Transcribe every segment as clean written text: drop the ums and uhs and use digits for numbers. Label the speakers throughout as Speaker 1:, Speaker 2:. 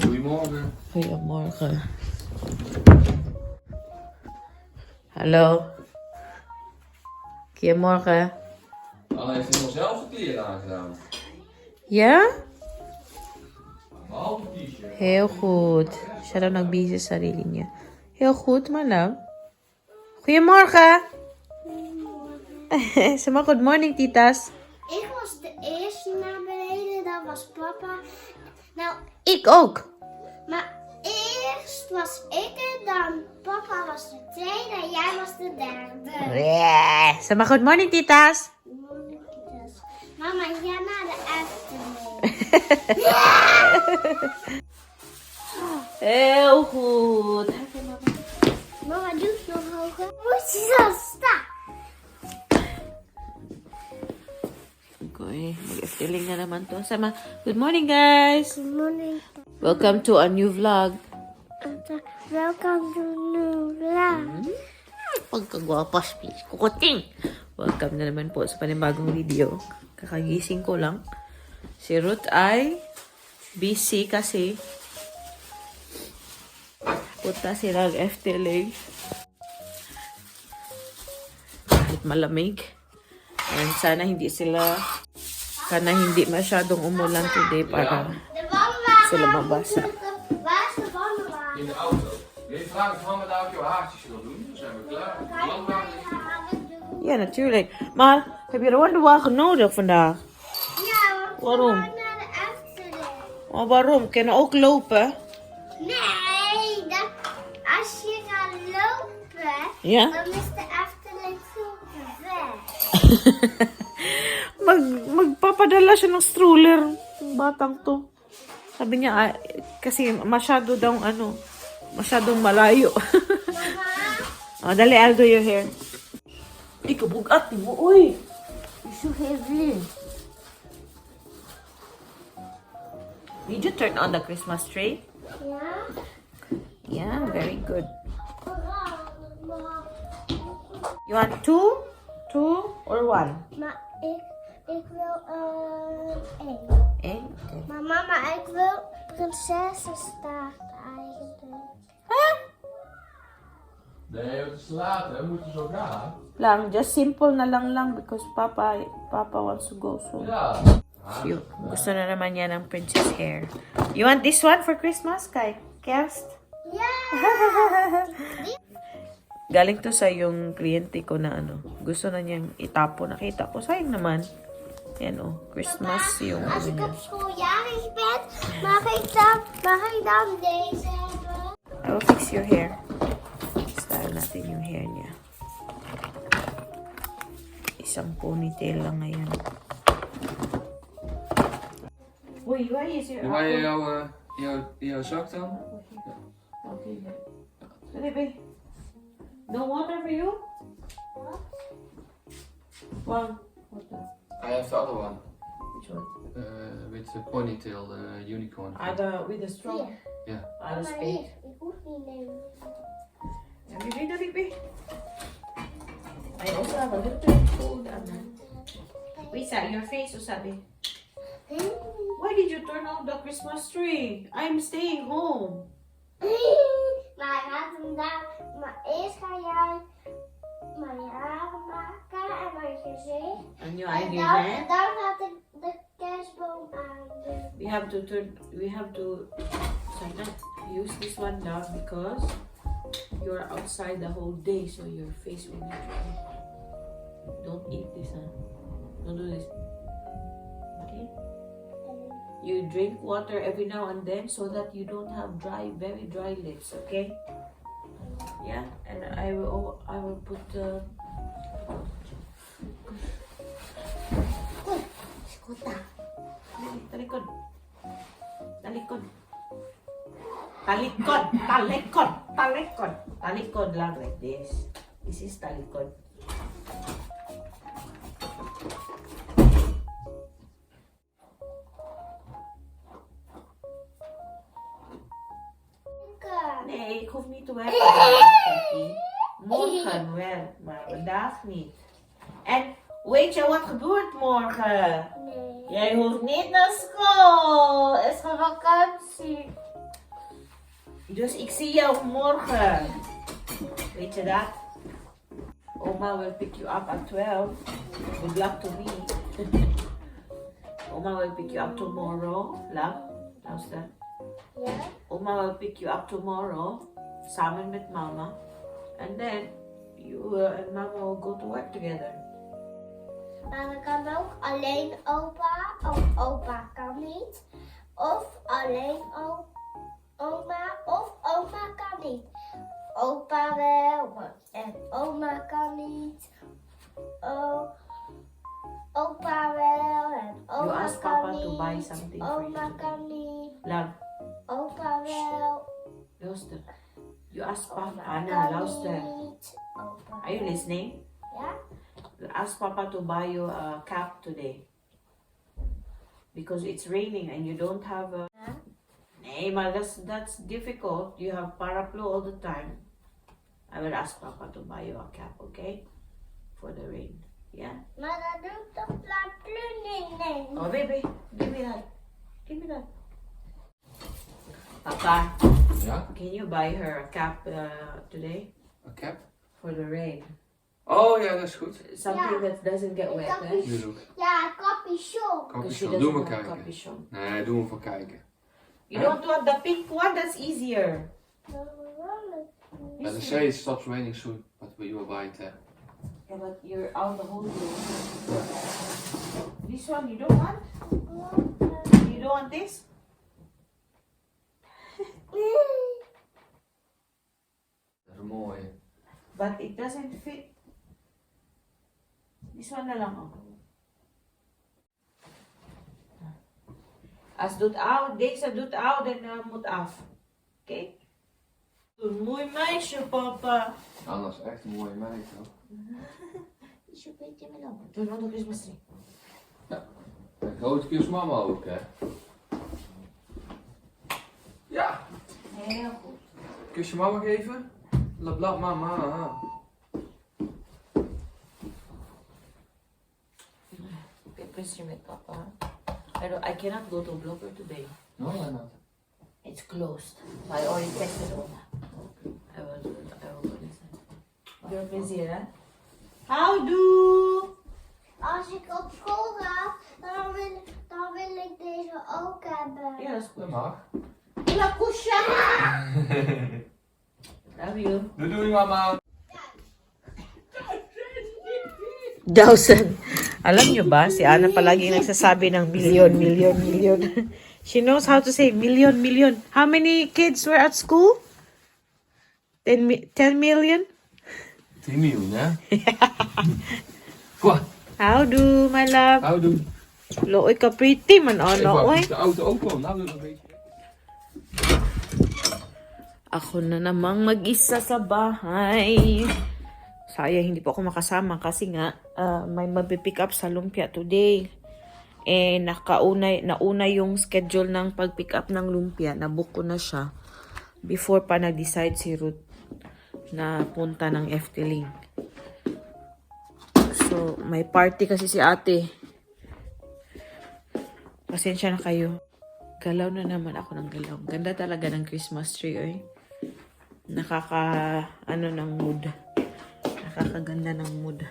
Speaker 1: Goedemorgen.
Speaker 2: Goedemorgen. Hallo. Goedemorgen.
Speaker 1: Anne heeft helemaal zelf de kleren aangedaan.
Speaker 2: Ja?
Speaker 1: Behalve het t-shirt.
Speaker 2: Heel goed. Siya daw nagbisi sa sarili niya. Heel goed, my love. Goedemorgen. Zeg maar good morning, titas.
Speaker 3: Ik was de eerste naar beneden, dat was papa. Nou,
Speaker 2: Ik ook.
Speaker 3: maar eerst was ik er, dan papa was de tweede en jij was de derde.
Speaker 2: Yeah. Zeg maar good morning, titas.
Speaker 3: Dus, mama, ga naar de Efteling.
Speaker 2: Heel goed.
Speaker 3: Mama, doe het nog hoger. Moet je zo staan?
Speaker 2: Okay, mag-feeling na naman to. Sama, good morning, guys.
Speaker 3: Good morning.
Speaker 2: Welcome to a new vlog.
Speaker 3: Welcome to new vlog.
Speaker 2: Pagkagwapas, please. Kukuting! Welcome na naman po sa panibagong video. Kakagising ko lang. Si Ruth ay busy kasi punta sila ng FTLA. Kahit malamig. And sana hindi masyadong umulan today para
Speaker 3: De wandelwagen.
Speaker 2: sila mabasa.
Speaker 3: Waar is de wandelwagen?
Speaker 1: In de auto. Je vraagt of mama daar ook jouw haartjes wil doen. Dan zijn we klaar. De landwagen ligt hier.
Speaker 2: Ja, natuurlijk. Maar heb je de wandelwagen nodig vandaag?
Speaker 3: Ja, we
Speaker 2: Waarom?
Speaker 3: gaan naar de Efteling.
Speaker 2: Oh, waarom? Kunnen ook lopen?
Speaker 3: Nee, als je gaat lopen,
Speaker 2: Ja?
Speaker 3: dan is de Efteling veel te ver.
Speaker 2: Magpapadala siya ng stroller. Yung batang to. Sabi niya, kasi masyadong malayo. Oh, dali, I'll do your hair. Ikaw, bugat mo, uy. It's so heavy. Did you turn on the Christmas tree?
Speaker 3: Ja?
Speaker 2: Yeah, very good. You want two? Two or one?
Speaker 3: Maar ik wil één.
Speaker 2: Eh?
Speaker 3: Maar mama, ik wil prinsessenstaart eigenlijk.
Speaker 1: Nee, het is te laat, hè. We moeten zo gaan.
Speaker 2: Lang, just simple na lang because Papa wants to go soon.
Speaker 1: Ja.
Speaker 2: Gusto na naman niya ng princess hair. You want this one for Christmas, Kai? Kerst?
Speaker 3: Ja!
Speaker 2: Galing to sa yung kliyente ko na gusto na niyang itapo. Nakita ko, sayang naman. Yan Christmas yung
Speaker 3: Als ik
Speaker 2: niya.
Speaker 3: op school jarig ben, mag ik dan deze hebben?
Speaker 2: I will fix your hair. Style natin yung hair niya. Isang ponytail lang ngayon. Wait, why is your
Speaker 1: Waar je jouw zak dan?
Speaker 2: Okay. Baby. No water for you? One. Water.
Speaker 1: I have the other one.
Speaker 2: Which one?
Speaker 1: With the ponytail, the unicorn.
Speaker 2: With the straw.
Speaker 1: Ja.
Speaker 2: Alles
Speaker 3: Maar
Speaker 2: big.
Speaker 3: hier, ik hoef niet nemen.
Speaker 2: Baby. I also have a little cold. Wait, your face, Usabi. Why did you turn off the Christmas tree? I'm staying home.
Speaker 3: Maar gaat hem daar. Maar eerst ga jij mijn haren maken en mijn gezicht.
Speaker 2: And your
Speaker 3: En
Speaker 2: idea,
Speaker 3: dan gaat ik de kerstboom aan doen.
Speaker 2: we have to use this one now because you're outside the whole day, so your face will be dry. Don't eat this, Don't do this. Okay? You drink water every now and then so that you don't have very dry lips, okay? Yeah, and I will put
Speaker 3: Skuta.
Speaker 2: talikod. Talikod lang like this. This is talikod. Nee, ik hoef niet te werken. Katty. Morgen wel, maar vandaag niet. En weet je wat gebeurt morgen?
Speaker 3: Nee.
Speaker 2: Jij hoeft niet naar school. Het is een vakantie. Dus ik zie jou morgen. Weet je dat? Oma will pick you up at 12. Good luck to me. Oma will pick you up tomorrow. Love, luister.
Speaker 3: Ja?
Speaker 2: Oma will pick you up tomorrow. Samen met mama. And then you and mama will go to work together.
Speaker 3: Maar dan kan ook alleen opa, of opa kan niet. Of alleen oma, of oma kan niet. Opa wel, en oma kan niet. Opa wel, en
Speaker 2: You
Speaker 3: oma
Speaker 2: ask
Speaker 3: kan
Speaker 2: papa
Speaker 3: niet.
Speaker 2: to buy something for you
Speaker 3: Oma
Speaker 2: today.
Speaker 3: kan niet.
Speaker 2: Love,
Speaker 3: Opa wel,
Speaker 2: luister. You ask papa.
Speaker 3: oma
Speaker 2: Anna,
Speaker 3: kan
Speaker 2: luister.
Speaker 3: niet. Opa
Speaker 2: Are you listening?
Speaker 3: ja?
Speaker 2: Ask Papa to buy you a cap today. Because it's raining and you don't have a...
Speaker 3: Ja?
Speaker 2: Nee, maar that's difficult. You have paraplu all the time. I will ask Papa to buy you a cap, okay? For the rain. Yeah?
Speaker 3: Maar dat doe ik toch paraplu nee.
Speaker 2: Oh, baby. Give me that. Give me that. Papa,
Speaker 1: Ja?
Speaker 2: can you buy her a cap today?
Speaker 1: Een cap?
Speaker 2: For the rain.
Speaker 1: Oh ja, dat is goed.
Speaker 2: Something
Speaker 3: Ja.
Speaker 2: that doesn't get wet,
Speaker 3: Ik
Speaker 2: hè?
Speaker 3: heb
Speaker 1: Nu doe ik.
Speaker 3: Ja, capuchon.
Speaker 2: Because she
Speaker 1: Capuchon.
Speaker 2: doesn't
Speaker 1: Doe maar
Speaker 2: have a
Speaker 1: kijken.
Speaker 2: capuchon.
Speaker 1: Nee, doe hem voor kijken.
Speaker 2: You don't want the pink one? That's easier.
Speaker 1: Yeah, they say it stops raining soon, but you will buy it there.
Speaker 2: Yeah, but you're out the whole day. This one you don't want? You don't want this?
Speaker 1: Dat is een mooie.
Speaker 2: But it doesn't fit. This one na lang oh. Als doet out, deze doet out en moet af. Oké? Een mooi meisje, papa.
Speaker 1: Anna is echt een mooie meid, hoor.
Speaker 2: Is je beetje met op. Doe nog een Christmas tree.
Speaker 1: Een grote kus mama ook, hè? Ja!
Speaker 2: Heel goed.
Speaker 1: Kusje mama geven? Lablab mama.
Speaker 2: Picture met papa. I cannot go to Blogger today.
Speaker 1: No, why not?
Speaker 2: It's closed. So I already texted Oma. I will do it. I will go listen. You're busy, hè? Houdoe!
Speaker 3: Als ik op school ga, dan wil ik deze ook hebben.
Speaker 2: Ja, dat is
Speaker 1: Dat
Speaker 2: goed.
Speaker 1: mag.
Speaker 2: La kusha! Love you.
Speaker 1: Doei mama!
Speaker 2: Dawson. Alam nyo ba, si Ana palagi nagsasabi ng million. She knows how to say million. How many kids were at school? 10 million?
Speaker 1: 10 miljoen, hè? Kwa!
Speaker 2: Houdoe, my love.
Speaker 1: Houdoe!
Speaker 2: Looy ka pretty man, ano, oy.
Speaker 1: De auto ook wel. Nou, doe dat een beetje.
Speaker 2: Ako na namang mag-isa sa bahay. Sayang, hindi po ako makasama kasi nga may mapipick up sa lumpia today. Eh, nauna yung schedule ng pag-pick up ng lumpia. Nabook ko na siya before pa nag-decide si Ruth na punta ng Efteling. So, may party kasi si ate. Pasensya na kayo. Galaw na naman ako ng galaw. Ganda talaga ng Christmas tree, oy. Ng mood. Nakakaganda ng mood.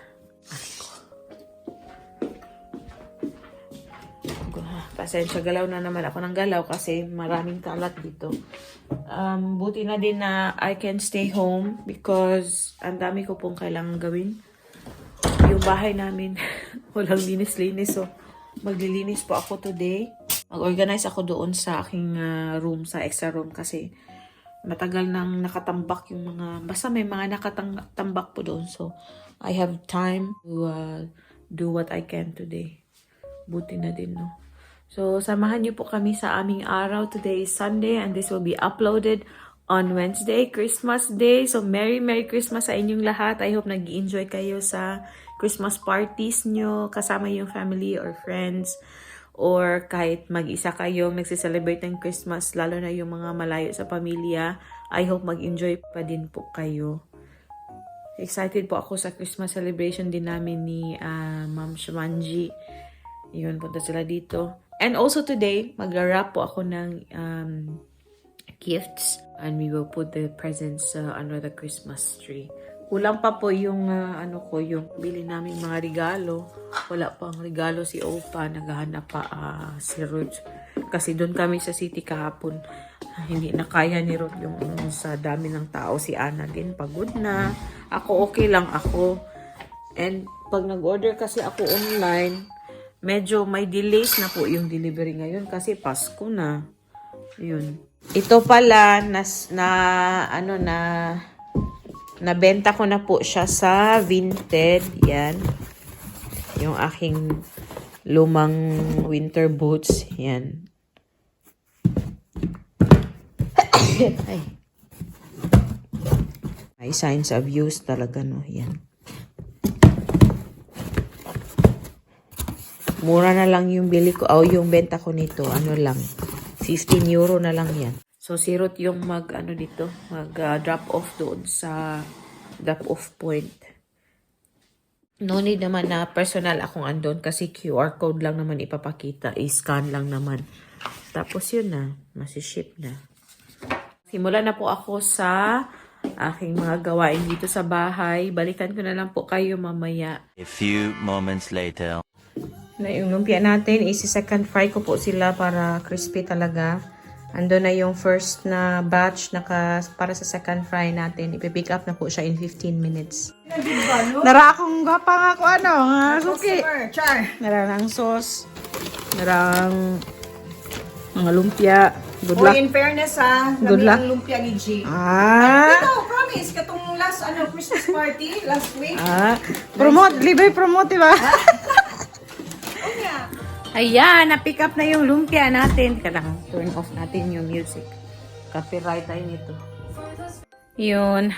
Speaker 2: Pasensya, galaw na naman ako ng galaw kasi maraming kalat dito. Buti na din na I can stay home because ang dami ko pong kailangan gawin. Yung bahay namin, walang linis-linis. So, maglilinis po ako today. Mag-organize ako doon sa aking room, sa extra room kasi matagal nang nakatambak yung mga, basta may mga nakatambak po doon. So, I have time to do what I can today. Buti na din, no? So, samahan niyo po kami sa aming araw. Today is Sunday and this will be uploaded on Wednesday, Christmas Day. So, Merry Christmas sa inyong lahat. I hope nag-enjoy kayo sa Christmas parties nyo, kasama yung family or friends. or kahit mag-isa kayo, magse-celebrate ng Christmas, lalo na yung mga malayo sa pamilya, I hope mag-enjoy pa din po kayo. Excited po ako sa Christmas celebration din namin ni Ma'am Shamanji. Yun, punta sila dito. And also today, mag-wrap po ako ng gifts and we will put the presents under the Christmas tree. Kulang pa po yung yung bili namin mga regalo. Wala pang regalo si Opa, naghahanap pa si Ruth. Kasi doon kami sa city kahapon. Hindi na kaya ni Ruth yung sa dami ng tao. Si Ana din pagod na. Ako okay lang ako. And pag nag-order kasi ako online, medyo may delays na po yung delivery ngayon kasi Pasko na. Yun. Ito pala nabenta ko na po siya sa Vinted. Yan. Yung aking lumang winter boots. Yan. Ay. May signs of use talaga, no? Yan. Mura na lang yung bili ko. Yung benta ko nito. Ano lang. 15 euro na lang yan. So, si Ruth yung drop off doon sa drop off point. No need naman na personal akong andon kasi QR code lang naman ipapakita. I-scan lang naman. Tapos yun na. Masiship na. Simula na po ako sa aking mga gawain dito sa bahay. Balikan ko na lang po kayo mamaya.
Speaker 4: A few moments later.
Speaker 2: Na yung lumpia natin, isi-second fry ko po sila para crispy talaga. Ando na yung first na batch para sa second fry natin. Ipipick up na po siya in 15 minutes. Nara akong gapang ako suki. Nara ng sauce. Nara mga lumpia. Good luck.
Speaker 5: In fairness
Speaker 2: Good luck.
Speaker 5: ang lumpia ni G.
Speaker 2: Ah!
Speaker 5: Promise, katong last Christmas party, last week.
Speaker 2: Promote, libre promote, diba? Ayan, na-pick up na yung lumpia natin. Teka lang, turn off natin yung music. Copyright tayo nito. Yun.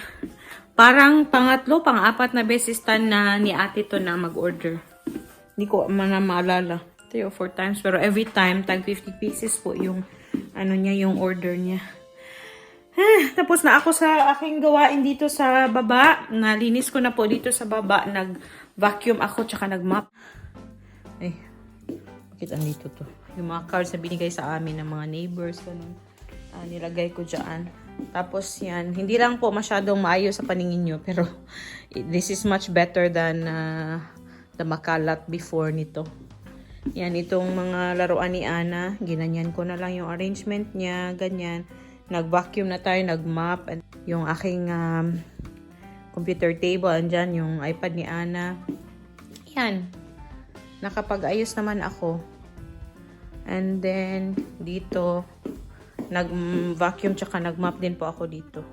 Speaker 2: Parang pang-apat na beses na ni ate to na mag-order. Hindi ko maalala. 3 or 4 times. Pero every time, tag 50 pieces po yung yung order niya. Tapos na ako sa aking gawain dito sa baba. Nalinis ko na po dito sa baba. Nag-vacuum ako tsaka nag-mop. Ay, bakit andito to? Yung mga cards na binigay sa amin ng mga neighbors, ganun. Nilagay ko dyan. Tapos yan, hindi lang po masyadong maayos sa paningin nyo, pero this is much better than the makalat before nito. Yan, itong mga laruan ni Ana, ginanyan ko na lang yung arrangement niya, ganyan. Nag-vacuum na tayo, nag-mop. And yung aking computer table, andyan yung iPad ni Ana. Yan. Nakapag-ayos naman ako. And then, dito, nag-vacuum tsaka nag-mop din po ako dito.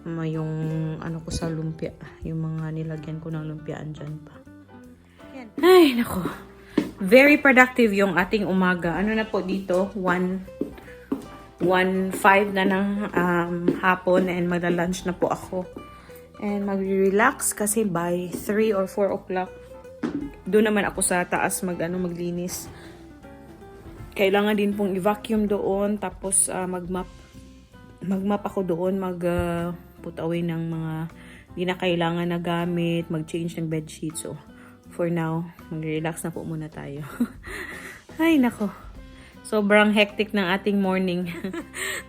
Speaker 2: Yung ko sa lumpia. Yung mga nilagyan ko ng lumpia, andyan pa. Yan. Ay, nako. Very productive yung ating umaga. Ano na po dito? 1:05 na ng hapon and magla-lunch na po ako. And mag-relax kasi by 3 or 4 o'clock doon naman ako sa taas maglinis. Kailangan din pong i-vacuum doon tapos mag-mop ako doon, put away ng mga di na kailangan na gamit, mag-change ng bedsheet. So for now, mag-relax na po muna tayo. Ay nako. Sobrang hectic ng ating morning.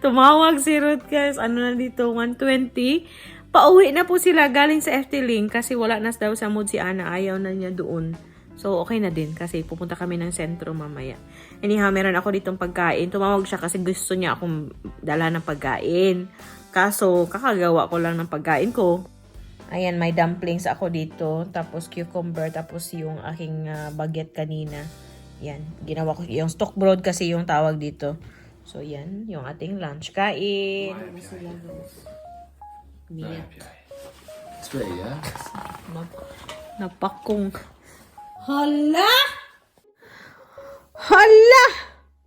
Speaker 2: Tumawag si Ruth guys. Na dito? 1:20. Pauwi na po sila galing sa FT Link kasi wala na daw sa mood si Ana. Ayaw na niya doon. So, okay na din kasi pupunta kami ng sentro mamaya. Anyhow, meron ako ditong pagkain. Tumawag siya kasi gusto niya akong dala ng pagkain. Kaso, kakagawa ko lang ng pagkain ko. Ayan, may dumplings ako dito. Tapos cucumber. Tapos yung aking baguette kanina. Yan, ginawa ko. Yung stock broad kasi yung tawag dito. So, yan, yung ating lunch. Kain. Miyak.
Speaker 1: It's great, yeah?
Speaker 2: Napakong. Hala! Hala!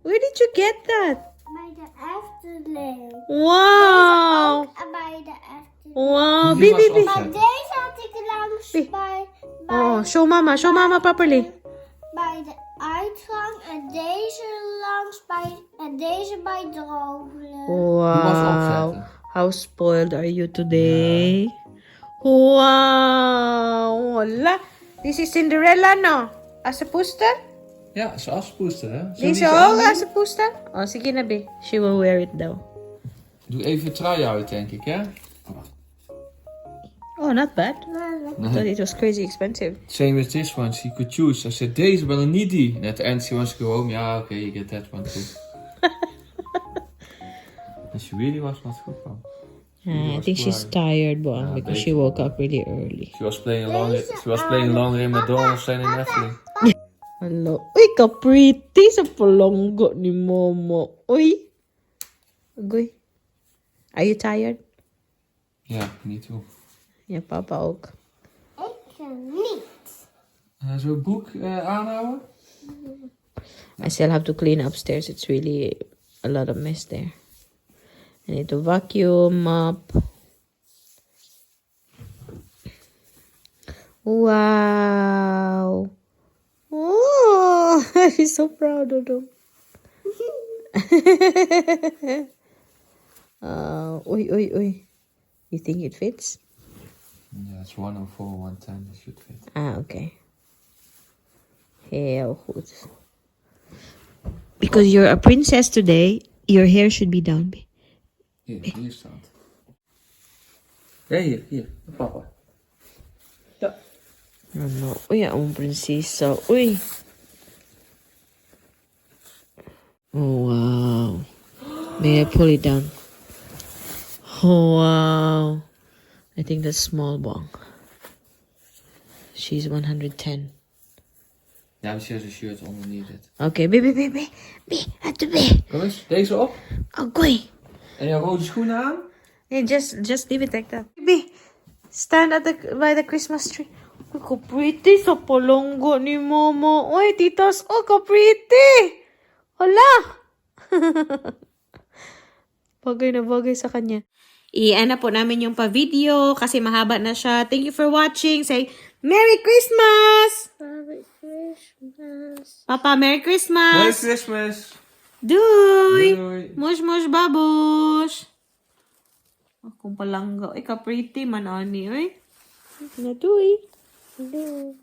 Speaker 2: Where did you get that?
Speaker 3: By the afternoon.
Speaker 2: Wow!
Speaker 3: By the afternoon.
Speaker 2: Wow!
Speaker 1: Die was
Speaker 2: Baby.
Speaker 3: Maar deze had ik langs bij
Speaker 2: Oh, show mama properly.
Speaker 3: bij de uitgang en deze deze bij drogen.
Speaker 2: Wow. How spoiled are you today? Wow. Wala. This is Cinderella, no? As a poster?
Speaker 1: Ja, ze afspoester, hè?
Speaker 2: Deze ook as a poster? Oh, sige na, be. She will wear it, though.
Speaker 1: Doe even een trui uit, denk ik, hè?
Speaker 2: Oh, not bad. I thought it was crazy expensive.
Speaker 1: Same as this one, she could choose. I said, deze, but I need die. And at the end, she wants to go home. Yeah, okay, you get that one too. And she really was not goed van.
Speaker 2: I think she's tired, Boang, because she woke up really early.
Speaker 1: She was playing along in McDonald's and in Netflix.
Speaker 2: Hello. Uy, ka-pretty sa palonggo ni Momo. Uy. Uy. Are you tired?
Speaker 1: Ja, me too.
Speaker 2: Ja, papa ook.
Speaker 3: Ik niet.
Speaker 1: Zo'n boek aanhouden?
Speaker 2: I still have to clean upstairs. It's really a lot of mess there. I need to vacuum up. Wow. Oh, I'm so proud of them. Uy. You think it fits?
Speaker 1: Ja, it's 104, 110. That should fit.
Speaker 2: Ah, okay. Heel goed. Because you're a princess today, your hair should be down.
Speaker 1: Hier staat. Ja, hier. Papa.
Speaker 2: Oh no. Uy, ang prinsesa. Uy. Oh, wow. May I pull it down? Oh, wow. I think that's small, Bong. She's 110.
Speaker 1: Ja, she has a shirt underneath it.
Speaker 2: Okay, baby. At the bed.
Speaker 1: Kom eens, deze op.
Speaker 2: Oh, gooi.
Speaker 1: En jouw rode schoenen aan.
Speaker 2: Yeah, just leave it like that. Baby, stand at by the Christmas tree. Uy, ka-pretty sa palonggo ni Momo. Uy, titos, ka-pretty. Hala. Bagay na bagay sa kanya. I-end na po namin yung pa-video kasi mahaba na siya. Thank you for watching. Say, Merry Christmas!
Speaker 3: Merry Christmas.
Speaker 2: Papa, Merry Christmas!
Speaker 1: Merry Christmas.
Speaker 2: Doei!
Speaker 1: Doei.
Speaker 2: Mush, babush! Akong palangga. Uy, ka-pretty man, ani, uy. Na, doei!
Speaker 3: Doei.